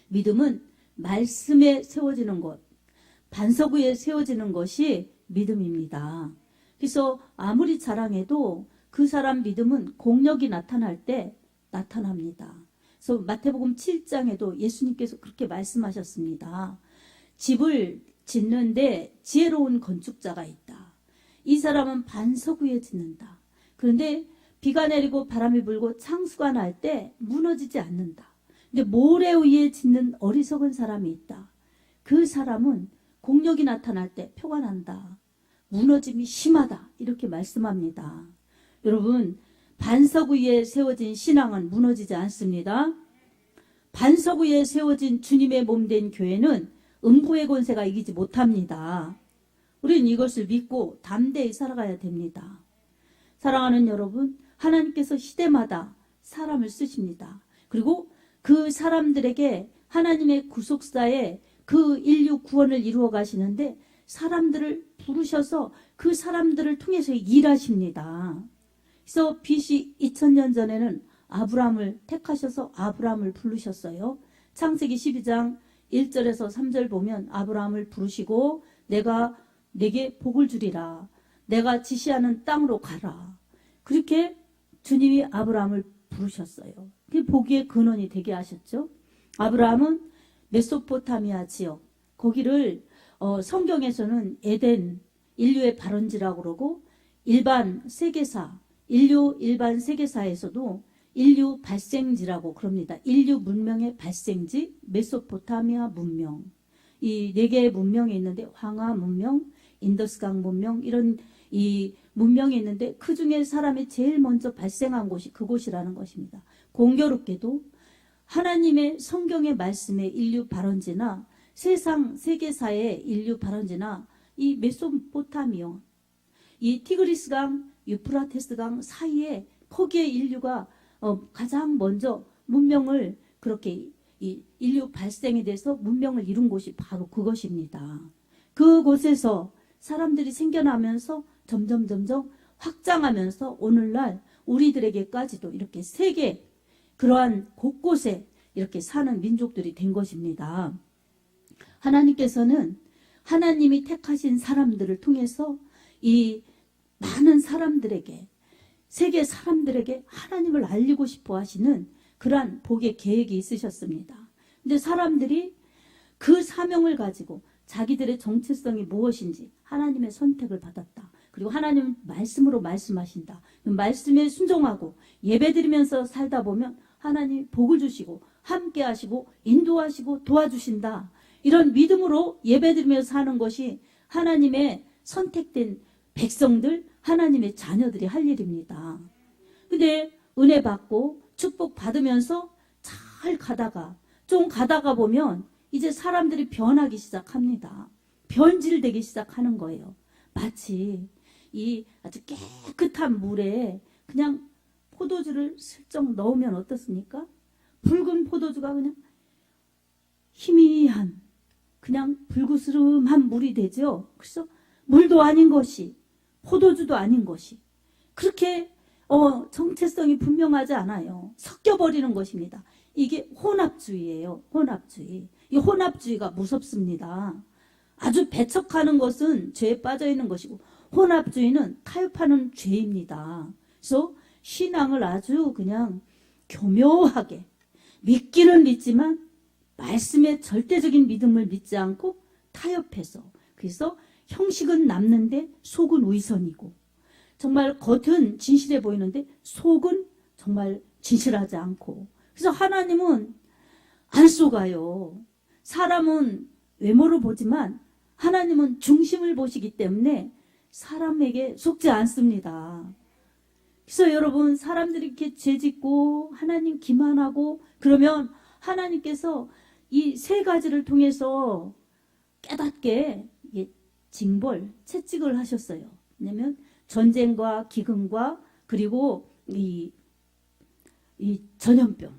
믿음은 말씀에 세워지는 것, 반석 위에 세워지는 것이 믿음입니다. 그래서 아무리 자랑해도 그 사람 믿음은 공력이 나타날 때 나타납니다. 그래서 마태복음 7장에도 예수님께서 그렇게 말씀하셨습니다. 집을 짓는데 지혜로운 건축자가 있다. 이 사람은 반석 위에 짓는다. 그런데 비가 내리고 바람이 불고 창수가 날 때 무너지지 않는다. 근데 모래 위에 짓는 어리석은 사람이 있다. 그 사람은 공력이 나타날 때 표가 난다. 무너짐이 심하다. 이렇게 말씀합니다. 여러분, 반석 위에 세워진 신앙은 무너지지 않습니다. 반석 위에 세워진 주님의 몸된 교회는 음부의 권세가 이기지 못합니다. 우리는 이것을 믿고 담대히 살아가야 됩니다. 사랑하는 여러분, 하나님께서 시대마다 사람을 쓰십니다. 그리고 그 사람들에게 하나님의 구속사에 그 인류 구원을 이루어 가시는데 사람들을 부르셔서 그 사람들을 통해서 일하십니다. 그래서 BC 2000년 전에는 아브라함을 택하셔서 아브라함을 부르셨어요. 창세기 12장 1절에서 3절 보면 아브라함을 부르시고 내가 내게 복을 주리라. 내가 지시하는 땅으로 가라. 그렇게 주님이 아브라함을 부르셨어요. 그게 복의 근원이 되게 하셨죠. 아브라함은 메소포타미아 지역, 거기를 성경에서는 에덴, 인류의 발원지라고 그러고 일반 세계사, 인류 일반 세계사에서도 인류 발생지라고 그럽니다. 인류 문명의 발생지, 메소포타미아 문명. 이 네 개의 문명이 있는데 황하 문명, 인더스강 문명 이런 이 문명이 있는데 그 중에 사람이 제일 먼저 발생한 곳이 그곳이라는 것입니다. 공교롭게도 하나님의 성경의 말씀의 인류 발원지나 세상 세계사의 인류 발원지나 이 메소포타미아, 이 티그리스강, 유프라테스강 사이에 거기에 인류가 가장 먼저 문명을 그렇게 이 인류 발생에 대해서 문명을 이룬 곳이 바로 그것입니다. 그곳에서 사람들이 생겨나면서 점점 확장하면서 오늘날 우리들에게까지도 이렇게 세계 그러한 곳곳에 이렇게 사는 민족들이 된 것입니다. 하나님께서는 하나님이 택하신 사람들을 통해서 이 많은 사람들에게 세계 사람들에게 하나님을 알리고 싶어 하시는 그러한 복의 계획이 있으셨습니다. 근데 사람들이 그 사명을 가지고 자기들의 정체성이 무엇인지 하나님의 선택을 받았다. 그리고 하나님은 말씀으로 말씀하신다. 그 말씀에 순종하고 예배드리면서 살다 보면 하나님이 복을 주시고 함께 하시고 인도하시고 도와주신다. 이런 믿음으로 예배드리면서 사는 것이 하나님의 선택된 백성들, 하나님의 자녀들이 할 일입니다. 근데 은혜 받고 축복 받으면서 잘 가다가 좀 가다가 보면 이제 사람들이 변하기 시작합니다. 변질되기 시작하는 거예요. 마치 이 아주 깨끗한 물에 그냥 포도주를 슬쩍 넣으면 어떻습니까? 붉은 포도주가 그냥 희미한 그냥 불구스름한 물이 되죠. 그래서 물도 아닌 것이 포도주도 아닌 것이 그렇게 정체성이 분명하지 않아요. 섞여버리는 것입니다. 이게 혼합주의예요. 혼합주의. 이 혼합주의가 무섭습니다. 아주 배척하는 것은 죄에 빠져있는 것이고 혼합주의는 타협하는 죄입니다. 그래서 신앙을 아주 그냥 교묘하게 믿기는 믿지만 말씀의 절대적인 믿음을 믿지 않고 타협해서 그래서 형식은 남는데 속은 위선이고 정말 겉은 진실해 보이는데 속은 정말 진실하지 않고 그래서 하나님은 안 속아요. 사람은 외모를 보지만 하나님은 중심을 보시기 때문에 사람에게 속지 않습니다. 그래서 여러분 사람들이 이렇게 죄짓고 하나님 기만하고 그러면 하나님께서 이 세 가지를 통해서 깨닫게 징벌, 채찍을 하셨어요. 왜냐하면 전쟁과 기근과 그리고 이 전염병.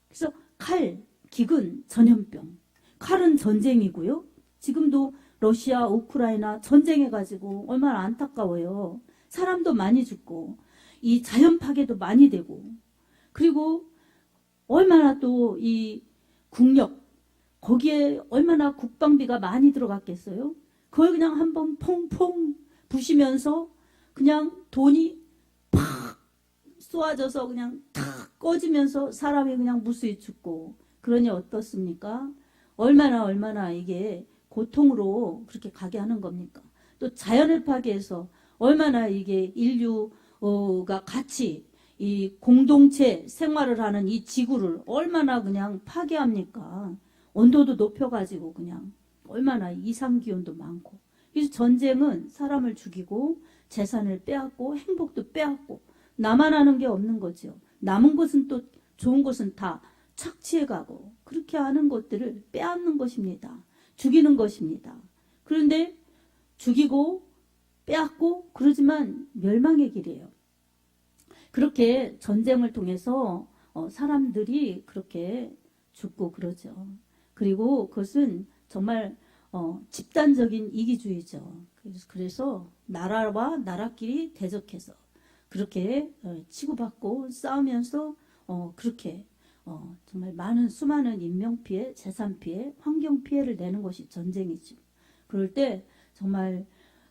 그래서 칼, 기근, 전염병. 칼은 전쟁이고요. 지금도 러시아, 우크라이나 전쟁해가지고 얼마나 안타까워요. 사람도 많이 죽고 이 자연 파괴도 많이 되고 그리고 얼마나 또 이 국력, 거기에 얼마나 국방비가 많이 들어갔겠어요? 그걸 그냥 한번 퐁퐁 부시면서 그냥 돈이 팍 쏘아져서 그냥 탁 꺼지면서 사람이 그냥 무수히 죽고, 그러니 어떻습니까? 얼마나 이게 고통으로 그렇게 가게 하는 겁니까? 또 자연을 파괴해서 얼마나 이게 인류가 같이 이 공동체 생활을 하는 이 지구를 얼마나 그냥 파괴합니까? 온도도 높여가지고 그냥 얼마나 이상기온도 많고. 그래서 전쟁은 사람을 죽이고 재산을 빼앗고 행복도 빼앗고 나만 하는 게 없는 거죠. 남은 것은 또 좋은 것은 다 착취해가고 그렇게 하는 것들을 빼앗는 것입니다. 죽이는 것입니다. 그런데 죽이고 빼앗고 그러지만 멸망의 길이에요. 그렇게 전쟁을 통해서 사람들이 그렇게 죽고 그러죠. 그리고 그것은 정말 집단적인 이기주의죠. 그래서 나라와 나라끼리 대적해서 그렇게 치고받고 싸우면서 그렇게 정말 수많은 인명피해, 재산피해, 환경피해를 내는 것이 전쟁이죠. 그럴 때 정말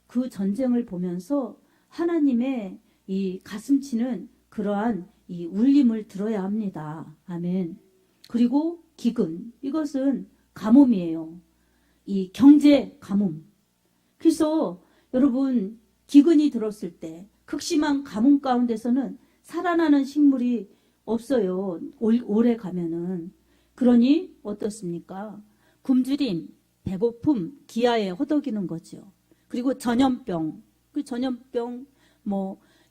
그 전쟁을 보면서 하나님의 이 가슴치는 그러한 이 울림을 들어야 합니다. 아멘. 그리고 기근, 이것은 가뭄이에요. 이 경제 가뭄. 그래서 여러분 기근이 들었을 때 극심한 가뭄 가운데서는 살아나는 식물이 없어요. 오래 가면은. 그러니 어떻습니까? 굶주림, 배고픔, 기아에 허덕이는 거죠. 그리고 전염병, 그 전염병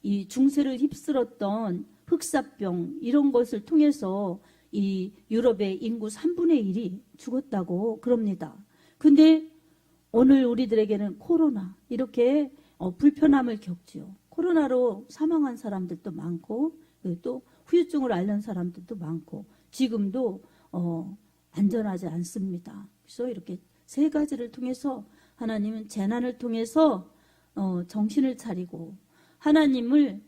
이 중세를 휩쓸었던 흑사병 이런 것을 통해서 이 유럽의 인구 3분의 1이 죽었다고 그럽니다. 근데 오늘 우리들에게는 코로나 이렇게 불편함을 겪지요. 코로나로 사망한 사람들도 많고 또 후유증을 앓는 사람들도 많고 지금도 안전하지 않습니다. 그래서 이렇게 세 가지를 통해서 하나님은 재난을 통해서 정신을 차리고 하나님을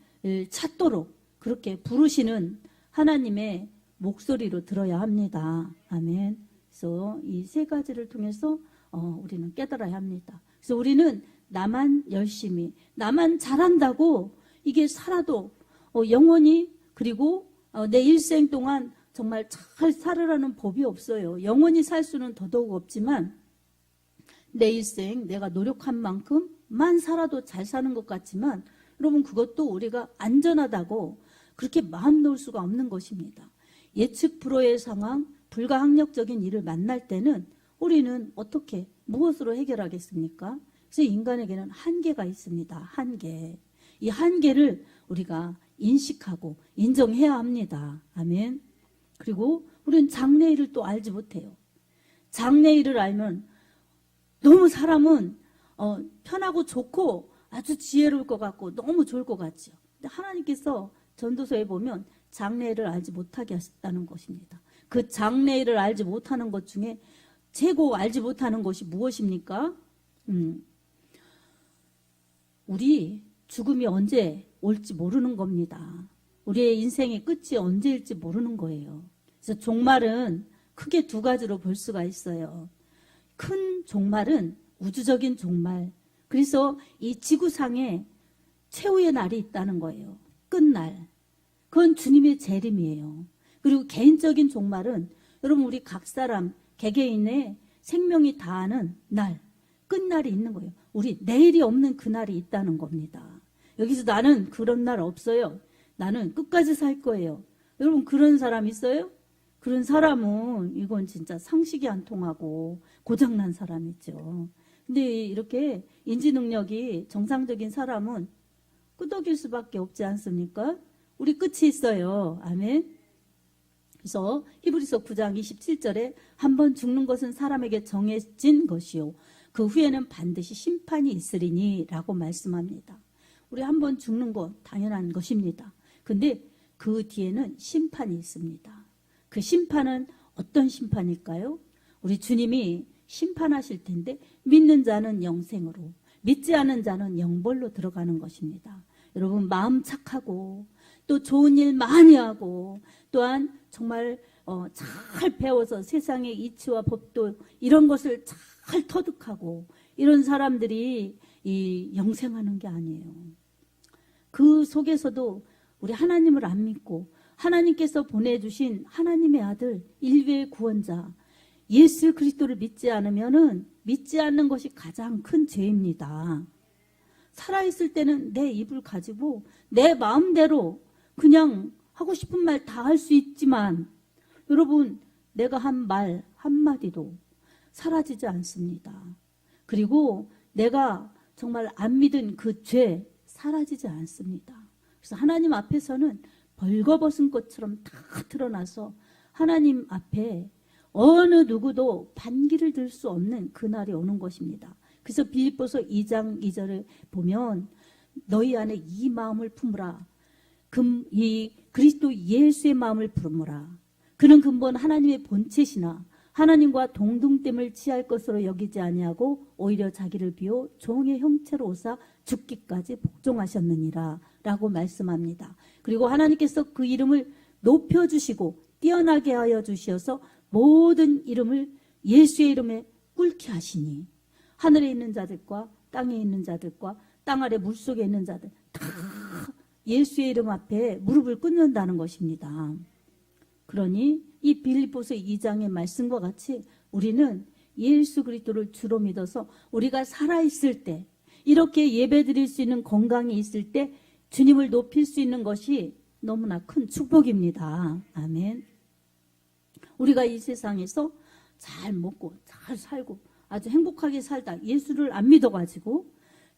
찾도록 그렇게 부르시는 하나님의 목소리로 들어야 합니다. 아멘. 그래서 이 세 가지를 통해서 우리는 깨달아야 합니다. 그래서 우리는 나만 열심히, 나만 잘한다고 이게 살아도 영원히 그리고 내 일생 동안 정말 잘 살으라는 법이 없어요. 영원히 살 수는 더더욱 없지만 내 일생 내가 노력한 만큼만 살아도 잘 사는 것 같지만 여러분 그것도 우리가 안전하다고 그렇게 마음 놓을 수가 없는 것입니다. 예측 불허의 상황, 불가항력적인 일을 만날 때는 우리는 어떻게 무엇으로 해결하겠습니까? 그래서 인간에게는 한계가 있습니다. 한계. 이 한계를 우리가 인식하고 인정해야 합니다. 아멘. 그리고 우리는 장래일을 또 알지 못해요. 장래일을 알면 너무 사람은 편하고 좋고 아주 지혜로울 것 같고 너무 좋을 것 같죠. 근데 하나님께서 전도서에 보면 장래일을 알지 못하게 하셨다는 것입니다. 그 장래일을 알지 못하는 것 중에 최고 알지 못하는 것이 무엇입니까? 우리 죽음이 언제 올지 모르는 겁니다. 우리의 인생의 끝이 언제일지 모르는 거예요. 그래서 종말은 크게 두 가지로 볼 수가 있어요. 큰 종말은 우주적인 종말. 그래서 이 지구상에 최후의 날이 있다는 거예요. 끝날. 그건 주님의 재림이에요. 그리고 개인적인 종말은 여러분 우리 각 사람 개개인의 생명이 다하는 날, 끝날이 있는 거예요. 우리 내일이 없는 그날이 있다는 겁니다. 여기서 나는 그런 날 없어요. 나는 끝까지 살 거예요. 여러분 그런 사람 있어요? 그런 사람은 이건 진짜 상식이 안 통하고 고장난 사람이죠. 근데 이렇게 인지 능력이 정상적인 사람은 끄덕일 수밖에 없지 않습니까? 우리 끝이 있어요. 아멘. 그래서 히브리서 9장 27절에 한번 죽는 것은 사람에게 정해진 것이요 그 후에는 반드시 심판이 있으리니 라고 말씀합니다. 우리 한번 죽는 것 당연한 것입니다. 근데 그 뒤에는 심판이 있습니다. 그 심판은 어떤 심판일까요? 우리 주님이 심판하실 텐데 믿는 자는 영생으로 믿지 않은 자는 영벌로 들어가는 것입니다. 여러분 마음 착하고 또 좋은 일 많이 하고 또한 정말 잘 배워서 세상의 이치와 법도 이런 것을 잘 터득하고 이런 사람들이 영생하는 게 아니에요. 그 속에서도 우리 하나님을 안 믿고 하나님께서 보내주신 하나님의 아들 인류의 구원자 예수 그리스도를 믿지 않으면은 믿지 않는 것이 가장 큰 죄입니다. 살아있을 때는 내 입을 가지고 내 마음대로 그냥 하고 싶은 말 다 할 수 있지만 여러분 내가 한 말 한마디도 사라지지 않습니다. 그리고 내가 정말 안 믿은 그 죄 사라지지 않습니다. 그래서 하나님 앞에서는 벌거벗은 것처럼 다 드러나서 하나님 앞에 어느 누구도 반기를 들 수 없는 그날이 오는 것입니다. 그래서 빌립보서 2장 2절에 보면 너희 안에 이 마음을 품으라. 이 그리스도 예수의 마음을 품으라. 그는 근본 하나님의 본체시나 하나님과 동등됨을 취할 것으로 여기지 아니하고 오히려 자기를 비워 종의 형체로 오사 죽기까지 복종하셨느니라 라고 말씀합니다. 그리고 하나님께서 그 이름을 높여주시고 뛰어나게 하여 주시어서 모든 이름을 예수의 이름에 꿇게 하시니 하늘에 있는 자들과 땅에 있는 자들과 땅 아래 물속에 있는 자들 다 예수의 이름 앞에 무릎을 꿇는다는 것입니다. 그러니 이 빌립보서 2장의 말씀과 같이 우리는 예수 그리스도를 주로 믿어서 우리가 살아있을 때 이렇게 예배드릴 수 있는 건강이 있을 때 주님을 높일 수 있는 것이 너무나 큰 축복입니다. 아멘. 우리가 이 세상에서 잘 먹고 잘 살고 아주 행복하게 살다 예수를 안 믿어가지고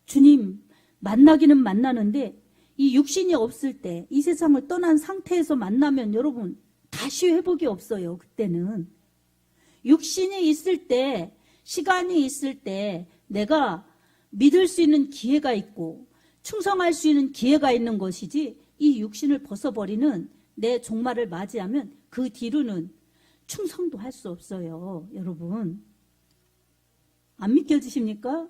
주님 만나기는 만나는데 이 육신이 없을 때 이 세상을 떠난 상태에서 만나면 여러분 다시 회복이 없어요. 그때는 육신이 있을 때 시간이 있을 때 내가 믿을 수 있는 기회가 있고 충성할 수 있는 기회가 있는 것이지 이 육신을 벗어버리는 내 종말을 맞이하면 그 뒤로는 충성도 할 수 없어요. 여러분 안 믿겨지십니까?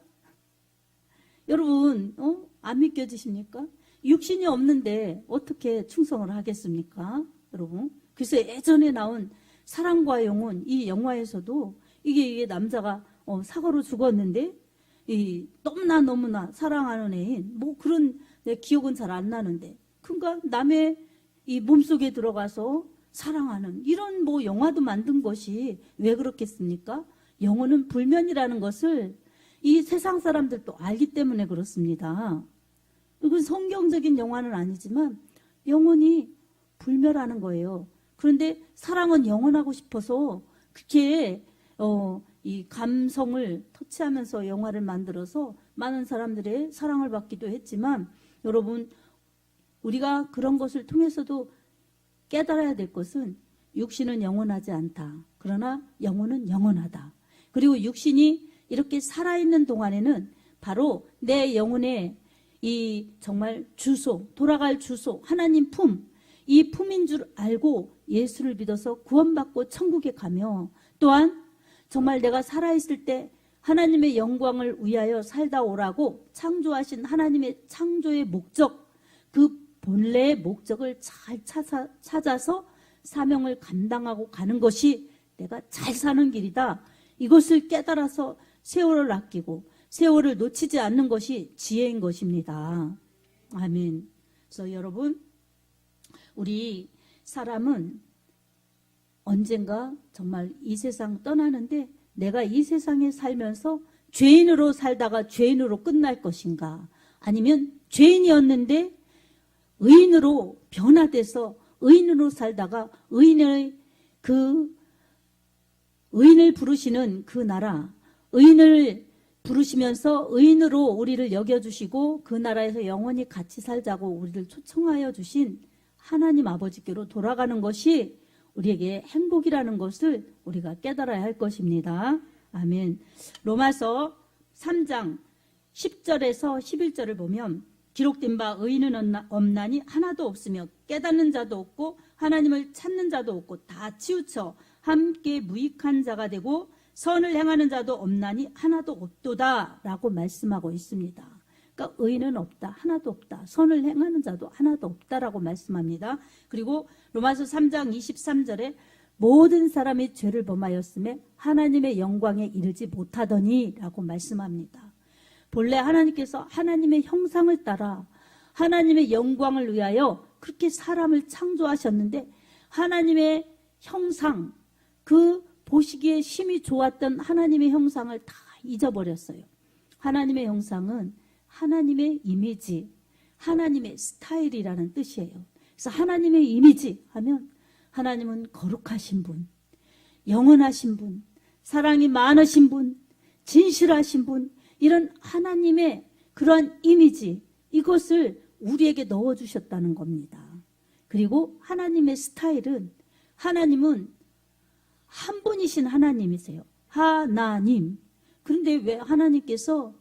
여러분 안 믿겨지십니까? 육신이 없는데 어떻게 충성을 하겠습니까? 여러분 그래서 예전에 나온 사랑과 영혼 이 영화에서도 이게 남자가 사고로 죽었는데 너무나 사랑하는 애인 뭐 그런 내 기억은 잘 안 나는데 그러니까 남의 이 몸속에 들어가서 사랑하는 이런 뭐 영화도 만든 것이 왜 그렇겠습니까? 영혼은 불면이라는 것을 이 세상 사람들도 알기 때문에 그렇습니다. 이건 성경적인 영화는 아니지만 영혼이 불멸하는 거예요. 그런데 사랑은 영원하고 싶어서 그렇게 이 감성을 터치하면서 영화를 만들어서 많은 사람들의 사랑을 받기도 했지만 여러분 우리가 그런 것을 통해서도 깨달아야 될 것은 육신은 영원하지 않다. 그러나 영혼은 영원하다. 그리고 육신이 이렇게 살아있는 동안에는 바로 내 영혼의 이 정말 주소, 돌아갈 주소, 하나님 품, 이 품인 줄 알고 예수를 믿어서 구원받고 천국에 가며 또한 정말 내가 살아있을 때 하나님의 영광을 위하여 살다 오라고 창조하신 하나님의 창조의 목적, 그 본래의 목적을 잘 찾아서 사명을 감당하고 가는 것이 내가 잘 사는 길이다. 이것을 깨달아서 세월을 아끼고 세월을 놓치지 않는 것이 지혜인 것입니다. 아멘. 그래서 여러분 우리 사람은 언젠가 정말 이 세상 떠나는데 내가 이 세상에 살면서 죄인으로 살다가 죄인으로 끝날 것인가 아니면 죄인이었는데 의인으로 변화돼서 의인으로 살다가 의인을 부르시는 그 나라 의인을 부르시면서 의인으로 우리를 여겨주시고 그 나라에서 영원히 같이 살자고 우리를 초청하여 주신 하나님 아버지께로 돌아가는 것이 우리에게 행복이라는 것을 우리가 깨달아야 할 것입니다. 아멘. 로마서 3장 10절에서 11절을 보면 기록된 바 의인은 없나니 하나도 없으며 깨닫는 자도 없고 하나님을 찾는 자도 없고 다 치우쳐 함께 무익한 자가 되고 선을 행하는 자도 없나니 하나도 없도다 라고 말씀하고 있습니다. 그러니까 의인은 없다. 하나도 없다. 선을 행하는 자도 하나도 없다라고 말씀합니다. 그리고 로마서 3장 23절에 모든 사람이 죄를 범하였음에 하나님의 영광에 이르지 못하더니 라고 말씀합니다. 본래 하나님께서 하나님의 형상을 따라 하나님의 영광을 위하여 그렇게 사람을 창조하셨는데 하나님의 형상, 그 보시기에 심히 좋았던 하나님의 형상을 다 잊어버렸어요. 하나님의 형상은 하나님의 이미지, 하나님의 스타일이라는 뜻이에요. 그래서 하나님의 이미지 하면 하나님은 거룩하신 분, 영원하신 분, 사랑이 많으신 분, 진실하신 분, 이런 하나님의 그러한 이미지, 이것을 우리에게 넣어주셨다는 겁니다. 그리고 하나님의 스타일은, 하나님은 한 분이신 하나님이세요. 하나님. 그런데 왜 하나님께서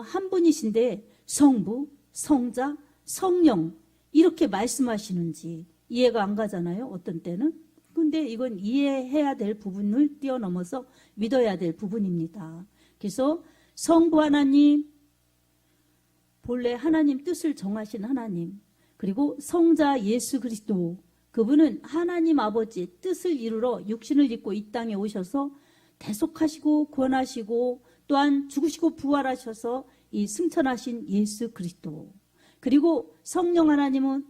한 분이신데 성부, 성자, 성령 이렇게 말씀하시는지 이해가 안 가잖아요. 어떤 때는. 근데 이건 이해해야 될 부분을 뛰어넘어서 믿어야 될 부분입니다. 그래서 성부 하나님, 본래 하나님 뜻을 정하신 하나님, 그리고 성자 예수 그리스도, 그분은 하나님 아버지의 뜻을 이루러 육신을 입고 이 땅에 오셔서 대속하시고 구원하시고 또한 죽으시고 부활하셔서 이 승천하신 예수 그리스도, 그리고 성령 하나님은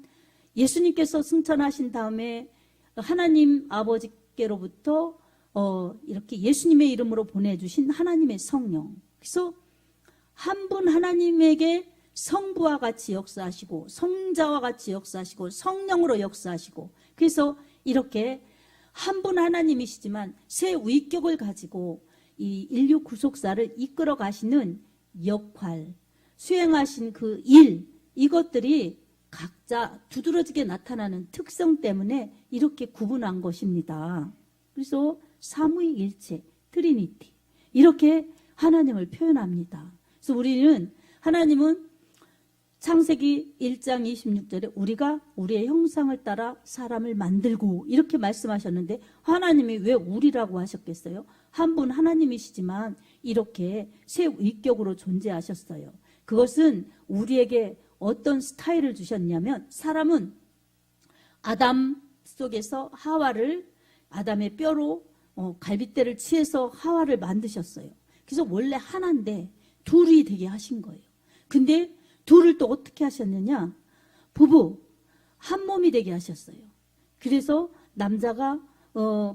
예수님께서 승천하신 다음에 하나님 아버지께로부터 이렇게 예수님의 이름으로 보내주신 하나님의 성령. 그래서 한 분 하나님에게 성부와 같이 역사하시고 성자와 같이 역사하시고 성령으로 역사하시고, 그래서 이렇게 한 분 하나님이시지만 새 위격을 가지고 이 인류 구속사를 이끌어 가시는 역할, 수행하신 그 일, 이것들이 각자 두드러지게 나타나는 특성 때문에 이렇게 구분한 것입니다. 그래서 삼위일체, 트리니티, 이렇게 하나님을 표현합니다. 그래서 우리는, 하나님은 창세기 1장 26절에 우리가 우리의 형상을 따라 사람을 만들고 이렇게 말씀하셨는데, 하나님이 왜 우리라고 하셨겠어요? 한 분 하나님이시지만 이렇게 새 위격으로 존재하셨어요. 그것은 우리에게 어떤 스타일을 주셨냐면, 사람은 아담 속에서 하와를, 아담의 뼈로 갈빗대를 치해서 하와를 만드셨어요. 그래서 원래 하나인데 둘이 되게 하신 거예요. 근데 둘을 또 어떻게 하셨느냐? 부부 한 몸이 되게 하셨어요. 그래서 남자가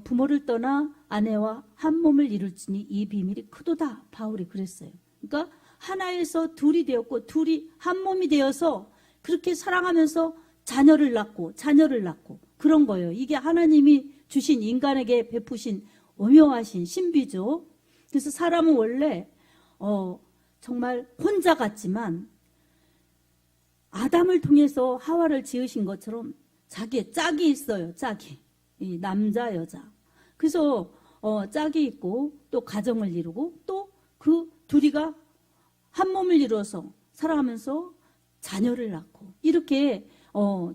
부모를 떠나 아내와 한 몸을 이룰지니 이 비밀이 크도다, 바울이 그랬어요. 그러니까 하나에서 둘이 되었고 둘이 한 몸이 되어서 그렇게 사랑하면서 자녀를 낳고 그런 거예요. 이게 하나님이 주신, 인간에게 베푸신 오묘하신 신비죠. 그래서 사람은 원래 정말 혼자 같지만 아담을 통해서 하와를 지으신 것처럼 자기의 짝이 있어요. 짝이, 이 남자 여자. 그래서 짝이 있고 또 가정을 이루고 또 그 둘이가 한 몸을 이루어서 살아가면서 자녀를 낳고, 이렇게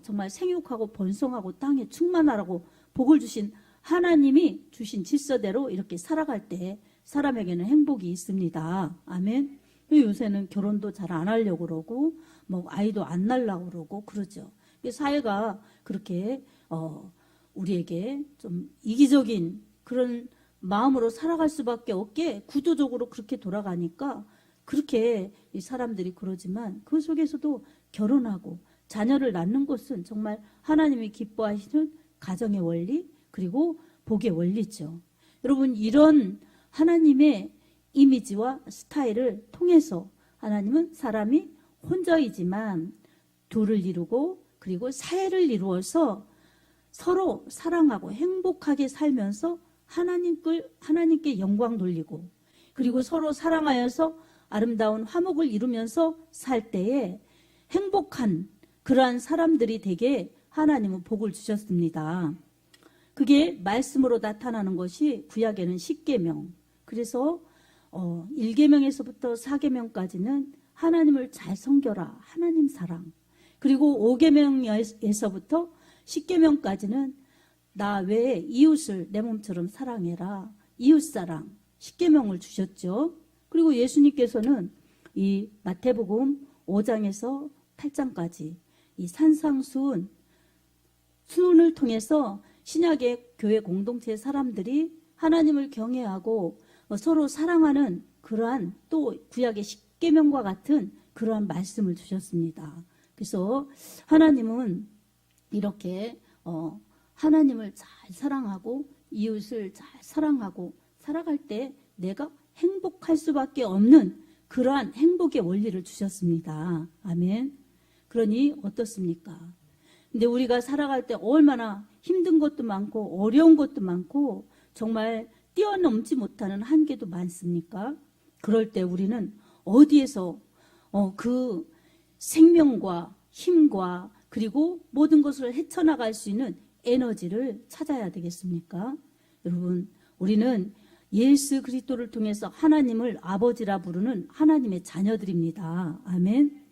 정말 생육하고 번성하고 땅에 충만하라고 복을 주신 하나님이 주신 질서대로 이렇게 살아갈 때 사람에게는 행복이 있습니다. 아멘. 요새는 결혼도 잘 안 하려고 그러고 뭐 아이도 안 낳으려고 그러고 그러죠. 사회가 그렇게 우리에게 좀 이기적인 그런 마음으로 살아갈 수밖에 없게 구조적으로 그렇게 돌아가니까 그렇게 이 사람들이 그러지만, 그 속에서도 결혼하고 자녀를 낳는 것은 정말 하나님이 기뻐하시는 가정의 원리, 그리고 복의 원리죠. 여러분, 이런 하나님의 이미지와 스타일을 통해서 하나님은 사람이 혼자이지만 둘을 이루고 그리고 사회를 이루어서 서로 사랑하고 행복하게 살면서 하나님께 영광 돌리고, 그리고 서로 사랑하여서 아름다운 화목을 이루면서 살 때에 행복한 그러한 사람들이 되게 하나님은 복을 주셨습니다. 그게 말씀으로 나타나는 것이 구약에는 10계명, 그래서 1계명에서부터 4계명까지는 하나님을 잘 섬겨라, 하나님 사랑, 그리고 5계명에서부터 10계명까지는 나 외에 이웃을 내 몸처럼 사랑해라, 이웃사랑, 10계명을 주셨죠. 그리고 예수님께서는 이 마태복음 5장에서 8장까지 이 산상수훈을 통해서 신약의 교회 공동체 사람들이 하나님을 경외하고 서로 사랑하는 그러한 또 구약의 십계명과 같은 그러한 말씀을 주셨습니다. 그래서 하나님은 이렇게 하나님을 잘 사랑하고 이웃을 잘 사랑하고 살아갈 때 내가 행복할 수밖에 없는 그러한 행복의 원리를 주셨습니다. 아멘. 그러니 어떻습니까? 근데 우리가 살아갈 때 얼마나 힘든 것도 많고 어려운 것도 많고 정말 뛰어넘지 못하는 한계도 많습니까? 그럴 때 우리는 어디에서 그 생명과 힘과 그리고 모든 것을 헤쳐나갈 수 있는 에너지를 찾아야 되겠습니까? 여러분, 우리는 예수 그리스도를 통해서 하나님을 아버지라 부르는 하나님의 자녀들입니다. 아멘.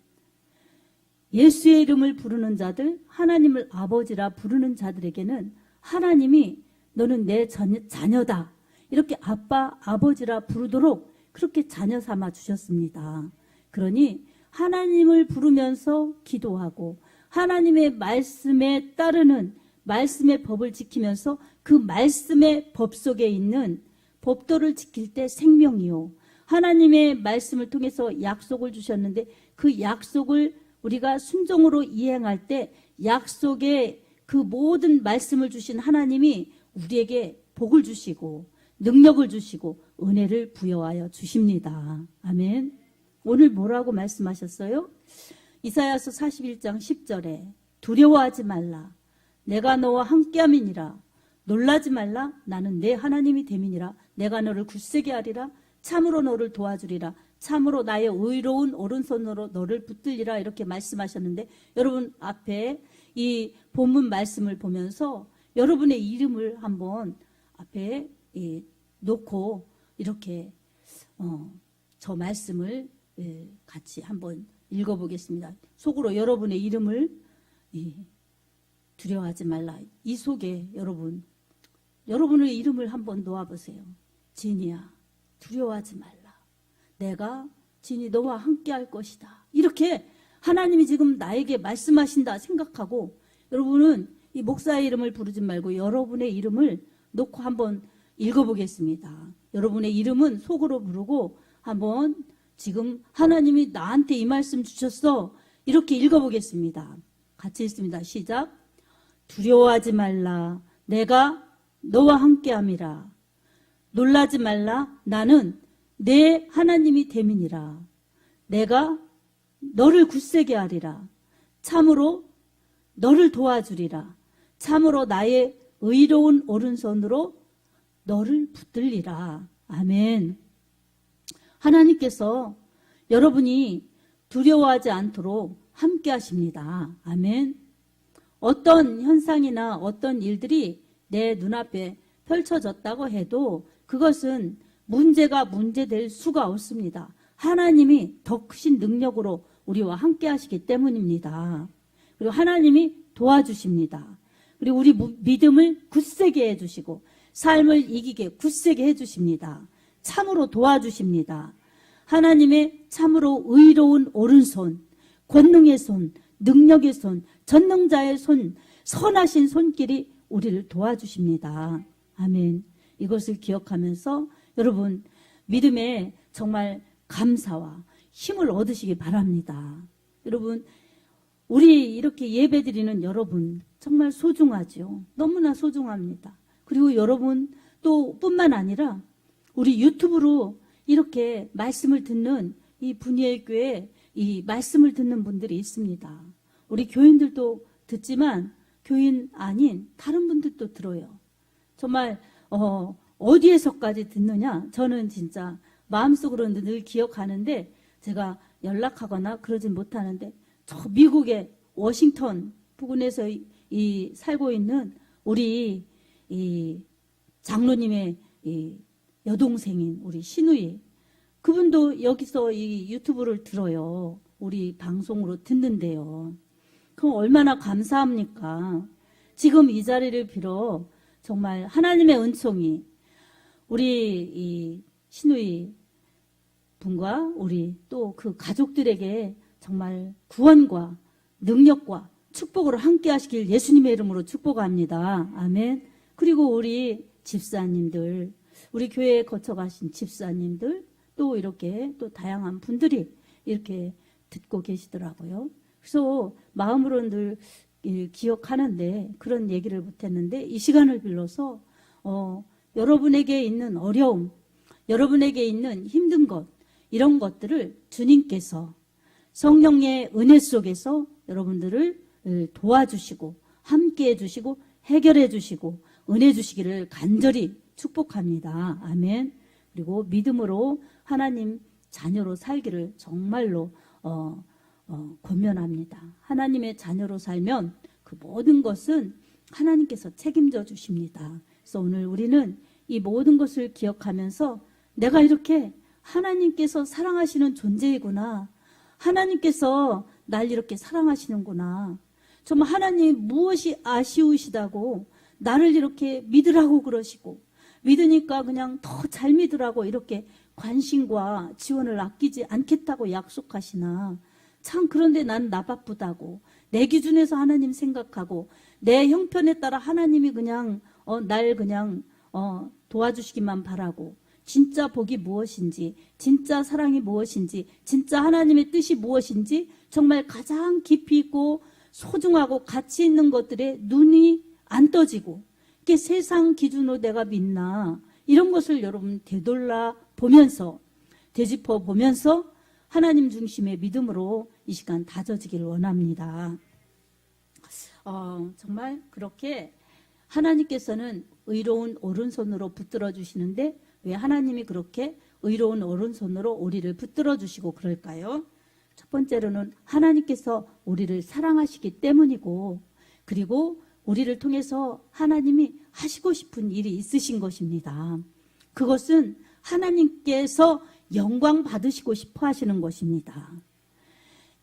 예수의 이름을 부르는 자들, 하나님을 아버지라 부르는 자들에게는 하나님이 너는 내 자녀다. 이렇게 아빠, 아버지라 부르도록 그렇게 자녀 삼아 주셨습니다. 그러니 하나님을 부르면서 기도하고 하나님의 말씀에 따르는 말씀의 법을 지키면서 그 말씀의 법 속에 있는 법도를 지킬 때 생명이요. 하나님의 말씀을 통해서 약속을 주셨는데 그 약속을 우리가 순종으로 이행할 때 약속의 그 모든 말씀을 주신 하나님이 우리에게 복을 주시고 능력을 주시고 은혜를 부여하여 주십니다. 아멘. 오늘 뭐라고 말씀하셨어요? 이사야서 41장 10절에 두려워하지 말라. 내가 너와 함께함이니라. 놀라지 말라. 나는 내 하나님이 됨이니라. 내가 너를 굳세게 하리라. 참으로 너를 도와주리라. 참으로 나의 의로운 오른손으로 너를 붙들리라. 이렇게 말씀하셨는데 여러분 앞에 이 본문 말씀을 보면서 여러분의 이름을 한번 앞에 놓고 이렇게 저 말씀을 같이 한번 읽어보겠습니다. 속으로 여러분의 이름을 두려워하지 말라. 이 속에 여러분의 이름을 한번 놓아보세요. 진이야, 두려워하지 말라. 내가 진이 너와 함께 할 것이다. 이렇게 하나님이 지금 나에게 말씀하신다 생각하고 여러분은 이 목사의 이름을 부르지 말고 여러분의 이름을 놓고 한번 읽어보겠습니다. 여러분의 이름은 속으로 부르고 한번 지금 하나님이 나한테 이 말씀 주셨어. 이렇게 읽어보겠습니다. 같이 읽습니다. 시작. 두려워하지 말라. 내가 너와 함께함이라. 놀라지 말라. 나는 내 하나님이 됨이니라. 내가 너를 굳세게 하리라. 참으로 너를 도와주리라. 참으로 나의 의로운 오른손으로 너를 붙들리라. 아멘. 하나님께서 여러분이 두려워하지 않도록 함께 하십니다. 아멘. 어떤 현상이나 어떤 일들이 내 눈앞에 펼쳐졌다고 해도 그것은 문제가 문제될 수가 없습니다. 하나님이 더 크신 능력으로 우리와 함께 하시기 때문입니다. 그리고 하나님이 도와주십니다. 그리고 우리 믿음을 굳세게 해주시고 삶을 이기게 굳세게 해주십니다. 참으로 도와주십니다. 하나님의 참으로 의로운 오른손, 권능의 손, 능력의 손, 전능자의 손, 선하신 손길이 우리를 도와주십니다. 아멘. 이것을 기억하면서 여러분 믿음에 정말 감사와 힘을 얻으시기 바랍니다. 여러분 우리 이렇게 예배드리는 여러분 정말 소중하죠. 너무나 소중합니다. 그리고 여러분 또 뿐만 아니라 우리 유튜브로 이렇게 말씀을 듣는 이 분이엘 교회 이 말씀을 듣는 분들이 있습니다. 우리 교인들도 듣지만 교인 아닌 다른 분들도 들어요. 정말 어디에서까지 듣느냐? 저는 진짜 마음속으로는 늘 기억하는데 제가 연락하거나 그러진 못하는데 저 미국의 워싱턴 부근에서 살고 있는 우리 이 장로님의 이 여동생인 우리 신우이 그분도 여기서 이 유튜브를 들어요. 우리 방송으로 듣는데요. 그럼 얼마나 감사합니까? 지금 이 자리를 빌어 정말 하나님의 은총이 우리 이 신우이 분과 우리 또 그 가족들에게 정말 구원과 능력과 축복으로 함께 하시길 예수님의 이름으로 축복합니다. 아멘. 그리고 우리 집사님들, 우리 교회에 거쳐가신 집사님들, 또 이렇게 또 다양한 분들이 이렇게 듣고 계시더라고요. 그래서 마음으로 늘 기억하는데 그런 얘기를 못했는데 이 시간을 빌려서 여러분에게 있는 어려움, 여러분에게 있는 힘든 것, 이런 것들을 주님께서 성령의 은혜 속에서 여러분들을 도와주시고 함께 해주시고 해결해 주시고 은혜 주시기를 간절히 축복합니다. 아멘. 그리고 믿음으로 하나님 자녀로 살기를 정말로 권면합니다. 하나님의 자녀로 살면 그 모든 것은 하나님께서 책임져 주십니다. 그래서 오늘 우리는 이 모든 것을 기억하면서 내가 이렇게 하나님께서 사랑하시는 존재이구나. 하나님께서 날 이렇게 사랑하시는구나. 정말 하나님 무엇이 아쉬우시다고 나를 이렇게 믿으라고 그러시고 믿으니까 그냥 더 잘 믿으라고 이렇게 관심과 지원을 아끼지 않겠다고 약속하시나. 참 그런데 난 나 바쁘다고 내 기준에서 하나님 생각하고 내 형편에 따라 하나님이 그냥 날 그냥 도와주시기만 바라고 진짜 복이 무엇인지 진짜 사랑이 무엇인지 진짜 하나님의 뜻이 무엇인지 정말 가장 깊이 있고 소중하고 가치 있는 것들에 눈이 안 떠지고 이게 세상 기준으로 내가 믿나 이런 것을 여러분 되돌아 보면서 되짚어 보면서 하나님 중심의 믿음으로 이 시간 다져지길 원합니다. 정말 그렇게 하나님께서는 의로운 오른손으로 붙들어 주시는데 왜 하나님이 그렇게 의로운 오른손으로 우리를 붙들어 주시고 그럴까요? 첫 번째로는 하나님께서 우리를 사랑하시기 때문이고 그리고 우리를 통해서 하나님이 하시고 싶은 일이 있으신 것입니다. 그것은 하나님께서 영광 받으시고 싶어 하시는 것입니다.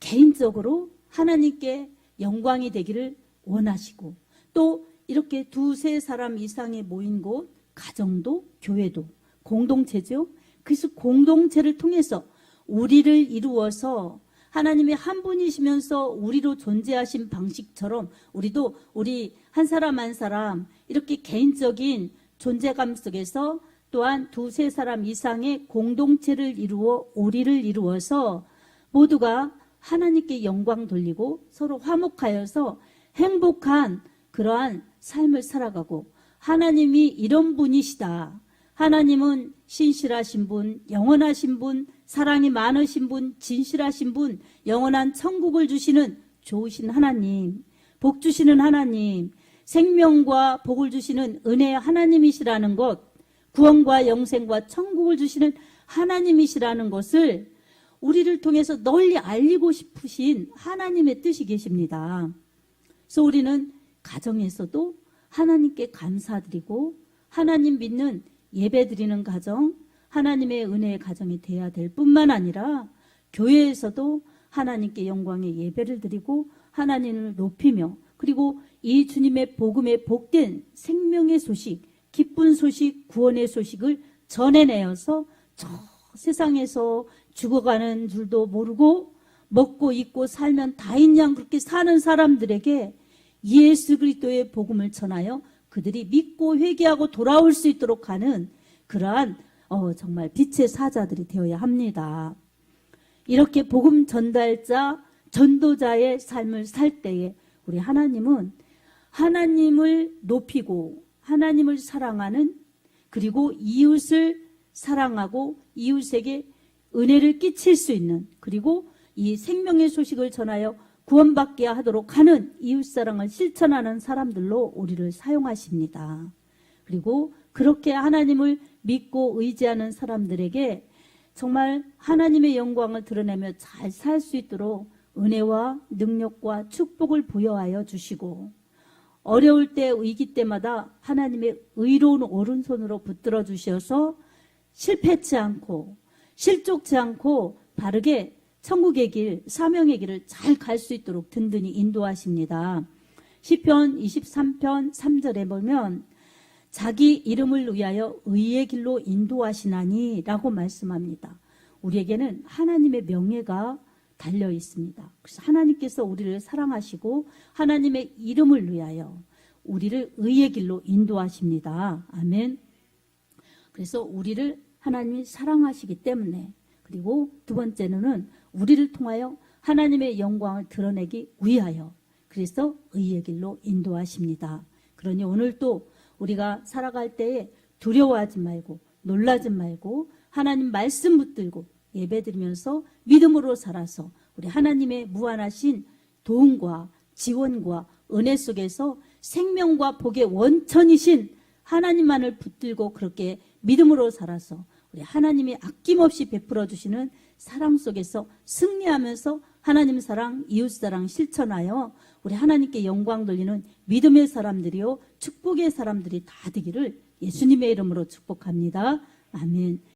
개인적으로 하나님께 영광이 되기를 원하시고 또 이렇게 두세 사람 이상이 모인 곳, 가정도 교회도 공동체죠. 그래서 공동체를 통해서 우리를 이루어서 하나님이 한 분이시면서 우리로 존재하신 방식처럼 우리도 우리 한 사람 한 사람 이렇게 개인적인 존재감 속에서 또한 두세 사람 이상의 공동체를 이루어 우리를 이루어서 모두가 하나님께 영광 돌리고 서로 화목하여서 행복한 그러한 삶을 살아가고 하나님이 이런 분이시다. 하나님은 신실하신 분, 영원하신 분, 사랑이 많으신 분, 진실하신 분, 영원한 천국을 주시는 좋으신 하나님, 복 주시는 하나님, 생명과 복을 주시는 은혜의 하나님이시라는 것, 구원과 영생과 천국을 주시는 하나님이시라는 것을 우리를 통해서 널리 알리고 싶으신 하나님의 뜻이 계십니다. 그래서 우리는 가정에서도 하나님께 감사드리고 하나님 믿는 예배드리는 가정, 하나님의 은혜의 가정이 되어야 될 뿐만 아니라 교회에서도 하나님께 영광의 예배를 드리고 하나님을 높이며 그리고 이 주님의 복음의 복된 생명의 소식, 기쁜 소식, 구원의 소식을 전해내어서 저 세상에서 죽어가는 줄도 모르고 먹고 입고 살면 다인 양 그렇게 사는 사람들에게 예수 그리스도의 복음을 전하여 그들이 믿고 회개하고 돌아올 수 있도록 하는 그러한 정말 빛의 사자들이 되어야 합니다. 이렇게 복음 전달자, 전도자의 삶을 살 때에 우리 하나님은 하나님을 높이고 하나님을 사랑하는 그리고 이웃을 사랑하고 이웃에게 은혜를 끼칠 수 있는 그리고 이 생명의 소식을 전하여 구원받게 하도록 하는 이웃사랑을 실천하는 사람들로 우리를 사용하십니다. 그리고 그렇게 하나님을 믿고 의지하는 사람들에게 정말 하나님의 영광을 드러내며 잘 살 수 있도록 은혜와 능력과 축복을 부여하여 주시고 어려울 때 위기 때마다 하나님의 의로운 오른손으로 붙들어 주셔서 실패치 않고 실족치 않고 바르게 천국의 길, 사명의 길을 잘 갈 수 있도록 든든히 인도하십니다. 시편 23편 3절에 보면 자기 이름을 위하여 의의 길로 인도하시나니 라고 말씀합니다. 우리에게는 하나님의 명예가 달려 있습니다. 그래서 하나님께서 우리를 사랑하시고 하나님의 이름을 위하여 우리를 의의 길로 인도하십니다. 아멘. 그래서 우리를 하나님이 사랑하시기 때문에, 그리고 두 번째는 우리를 통하여 하나님의 영광을 드러내기 위하여, 그래서 의의 길로 인도하십니다. 그러니 오늘 또 우리가 살아갈 때에 두려워하지 말고 놀라지 말고 하나님 말씀 붙들고 예배드리면서 믿음으로 살아서 우리 하나님의 무한하신 도움과 지원과 은혜 속에서 생명과 복의 원천이신 하나님만을 붙들고 그렇게 믿음으로 살아서 우리 하나님이 아낌없이 베풀어 주시는 사랑 속에서 승리하면서 하나님 사랑, 이웃 사랑 실천하여 우리 하나님께 영광 돌리는 믿음의 사람들이요 축복의 사람들이 다 되기를 예수님의 이름으로 축복합니다. 아멘.